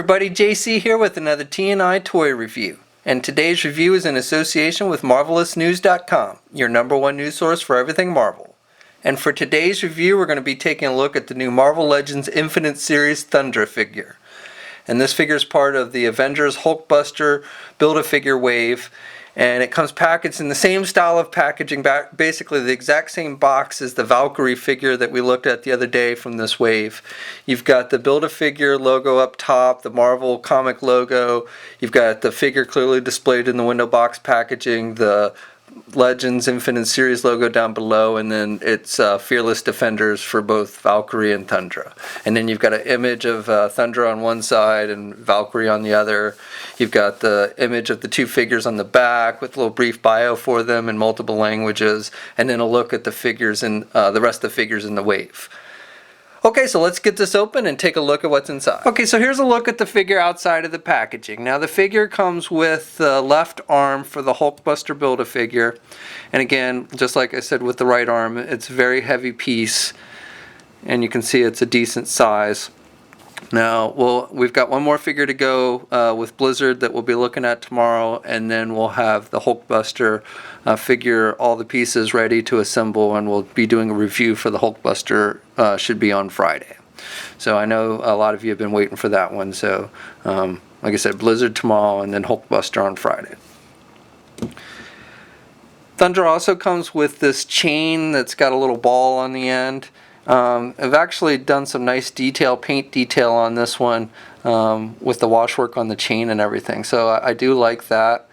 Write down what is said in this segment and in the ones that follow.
everybody, JC here with another T&I toy review. And today's review is in association with MarvelousNews.com, your #1 news source for everything Marvel. And for today's review, we're going to be taking a look at the new Marvel Legends Infinite Series Thundra figure. And this figure is part of the Avengers Hulkbuster Build-A-Figure wave. And it comes packaged in the same style of packaging, basically the exact same box as the Valkyrie figure that we looked at the other day from this wave. You've got the Build-A-Figure logo up top, the Marvel comic logo. You've got the figure clearly displayed in the window box packaging, the Legends Infinite Series logo down below, and then it's Fearless Defenders for both Valkyrie and Thundra. And then you've got an image of Thundra on one side and Valkyrie on the other. You've got the image of the two figures on the back with a little brief bio for them in multiple languages, and then a look at the figures and the rest of the figures in the wave. Okay, so let's get this open and take a look at what's inside. Okay, so here's a look at the figure outside of the packaging. Now the figure comes with the left arm for the Hulkbuster Build-A-Figure. And again, just like I said with the right arm, it's a very heavy piece. And you can see it's a decent size. Now, we've got one more figure to go with Blizzard that we'll be looking at tomorrow, and then we'll have the Hulkbuster figure, all the pieces ready to assemble, and we'll be doing a review for the Hulkbuster, should be on Friday. So I know a lot of you have been waiting for that one, so like I said, Blizzard tomorrow and then Hulkbuster on Friday. Thundra also comes with this chain that's got a little ball on the end. I've actually done some nice paint detail on this one with the washwork on the chain and everything, so I do like that.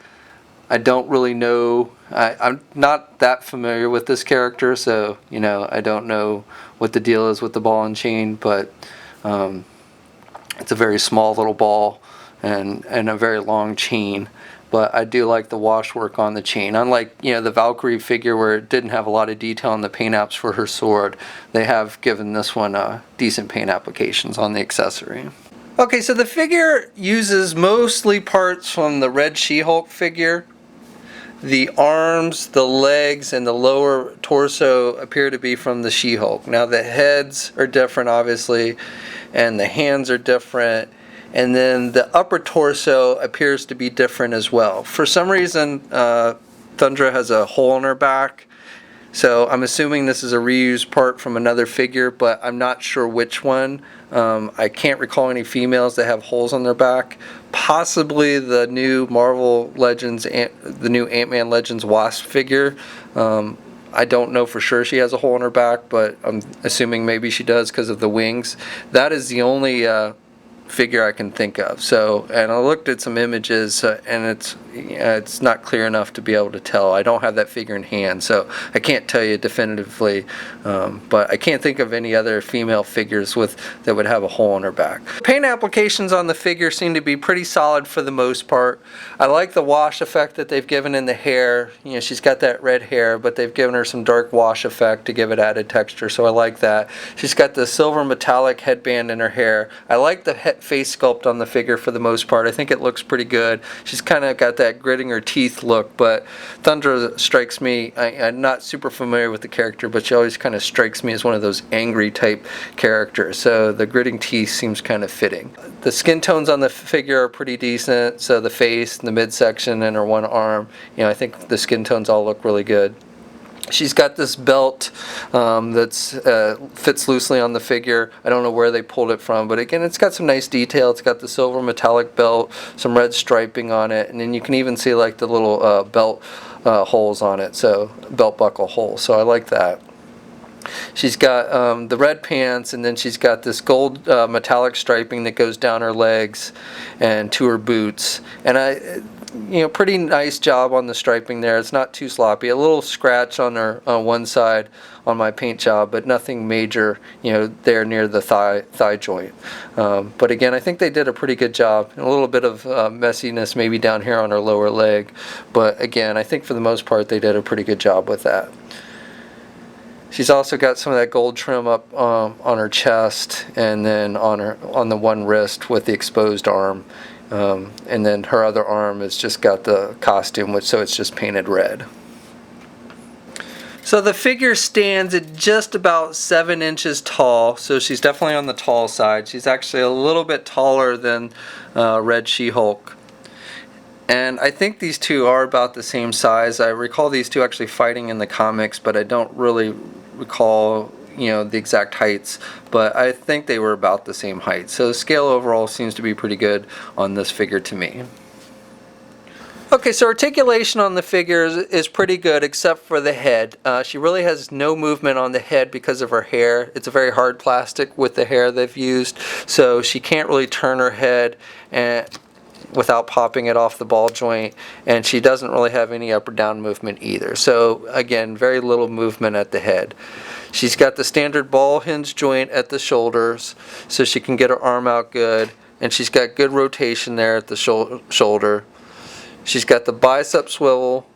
I don't really know, I'm not that familiar with this character, so I don't know what the deal is with the ball and chain, but it's a very small little ball and a very long chain. But I do like the washwork on the chain. Unlike the Valkyrie figure where it didn't have a lot of detail on the paint apps for her sword, they have given this one decent paint applications on the accessory. Okay, so the figure uses mostly parts from the Red She-Hulk figure. The arms, the legs, and the lower torso appear to be from the She-Hulk. Now the heads are different, obviously, and the hands are different. And then the upper torso appears to be different as well. For some reason, Thundra has a hole in her back. So I'm assuming this is a reused part from another figure, but I'm not sure which one. I can't recall any females that have holes on their back. Possibly the new Marvel Legends, the new Ant-Man Legends Wasp figure. I don't know for sure she has a hole in her back, but I'm assuming maybe she does because of the wings. That is the only figure I can think of. So, and I looked at some images and it's not clear enough to be able to tell. I don't have that figure in hand, so I can't tell you definitively, but I can't think of any other female figures that would have a hole in her back. Paint applications on the figure seem to be pretty solid for the most part. I like the wash effect that they've given in the hair. She's got that red hair, but they've given her some dark wash effect to give it added texture, so I like that. She's got the silver metallic headband in her hair. I like the face sculpt on the figure for the most part. I think it looks pretty good. She's kind of got that gritting her teeth look, but Thundra strikes me, I'm not super familiar with the character, but she always kind of strikes me as one of those angry type characters, so the gritting teeth seems kind of fitting. The skin tones on the figure are pretty decent, so the face, the midsection, and her one arm, I think the skin tones all look really good. She's got this belt that fits loosely on the figure. I don't know where they pulled it from, but again, it's got some nice detail. It's got the silver metallic belt, some red striping on it, and then you can even see like the little belt holes on it, so belt buckle holes. So I like that. She's got the red pants, and then she's got this gold metallic striping that goes down her legs and to her boots. And pretty nice job on the striping there. It's not too sloppy. A little scratch on her one side on my paint job, but nothing major, there near the thigh joint. But again, I think they did a pretty good job. A little bit of messiness maybe down here on her lower leg, but again, I think for the most part they did a pretty good job with that. She's also got some of that gold trim up on her chest, and then on the one wrist with the exposed arm. And then her other arm has just got the costume, so it's just painted red. So the figure stands at just about 7 inches tall, so she's definitely on the tall side. She's actually a little bit taller than Red She-Hulk. And I think these two are about the same size. I recall these two actually fighting in the comics, but I don't really recall, you know, the exact heights. But I think they were about the same height. So the scale overall seems to be pretty good on this figure to me. Okay, so articulation on the figure is pretty good except for the head. She really has no movement on the head because of her hair. It's a very hard plastic with the hair they've used, so she can't really turn her head without popping it off the ball joint, and she doesn't really have any up or down movement either. So again, very little movement at the head. She's got the standard ball hinge joint at the shoulders, so she can get her arm out good, and she's got good rotation there at the shoulder. She's got the bicep swivel.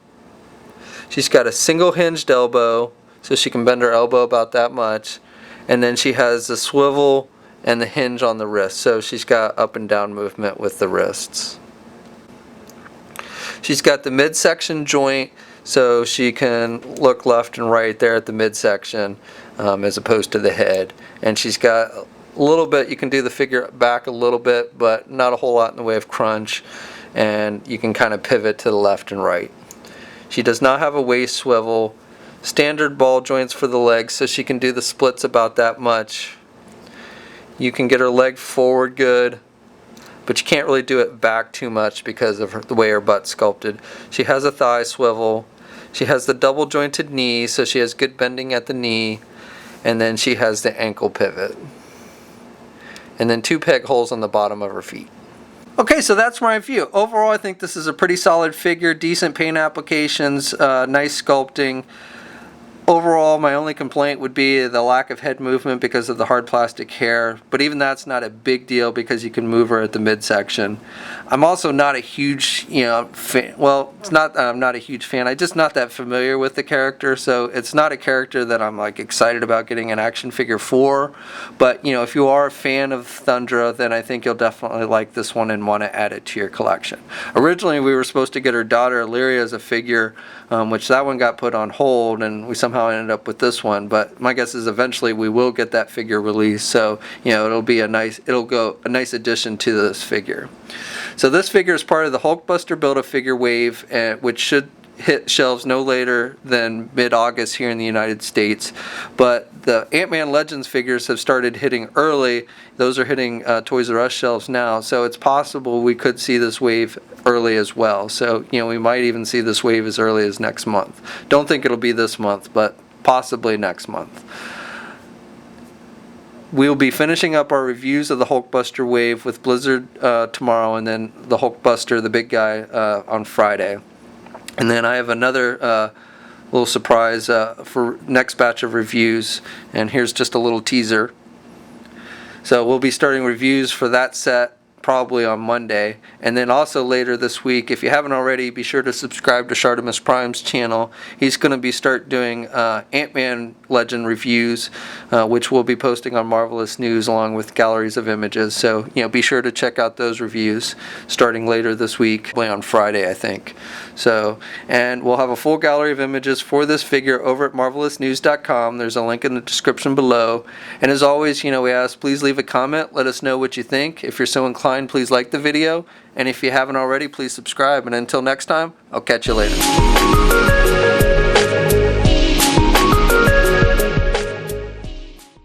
She's got a single hinged elbow, so she can bend her elbow about that much. And then she has the swivel and the hinge on the wrist, so she's got up and down movement with the wrists. She's got the midsection joint, so she can look left and right there at the midsection as opposed to the head. And she's got a little bit, you can do the figure back a little bit, but not a whole lot in the way of crunch. And you can kind of pivot to the left and right. She does not have a waist swivel. Standard ball joints for the legs, so she can do the splits about that much. You can get her leg forward good, but you can't really do it back too much because of the way her butt's sculpted. She has a thigh swivel. She has the double jointed knee, so she has good bending at the knee. And then she has the ankle pivot. And then 2 peg holes on the bottom of her feet. Okay, so that's my review. Overall, I think this is a pretty solid figure, decent paint applications, nice sculpting. Overall, my only complaint would be the lack of head movement because of the hard plastic hair, but even that's not a big deal because you can move her at the midsection. I'm also not a huge, fan. Well, it's not that I'm not a huge fan. I'm just not that familiar with the character, so it's not a character that I'm like excited about getting an action figure for. But if you are a fan of Thundra, then I think you'll definitely like this one and want to add it to your collection. Originally, we were supposed to get her daughter Illyria as a figure, which that one got put on hold, and we somehow ended up with this one. But my guess is eventually we will get that figure released, so it'll be a nice addition to this figure. So this figure is part of the Hulkbuster Build-A-Figure wave, which should hit shelves no later than mid-August here in the United States. But the Ant-Man Legends figures have started hitting early. Those are hitting Toys R Us shelves now, so it's possible we could see this wave early as well. So we might even see this wave as early as next month. Don't think it'll be this month, but possibly next month. We'll be finishing up our reviews of the Hulkbuster wave with Blizzard tomorrow, and then the Hulkbuster, the big guy, on Friday. And then I have another little surprise for next batch of reviews, and here's just a little teaser. So we'll be starting reviews for that set probably on Monday, and then also later this week, if you haven't already, be sure to subscribe to Shartimus Prime's channel. He's going to be doing Ant-Man Legend reviews, which we'll be posting on Marvelous News along with galleries of images. So be sure to check out those reviews starting later this week, probably on Friday, I think. So, and we'll have a full gallery of images for this figure over at marvelousnews.com. There's a link in the description below. And as always, we ask, please leave a comment. Let us know what you think. If you're so inclined, please like the video. And if you haven't already, please subscribe. And until next time, I'll catch you later.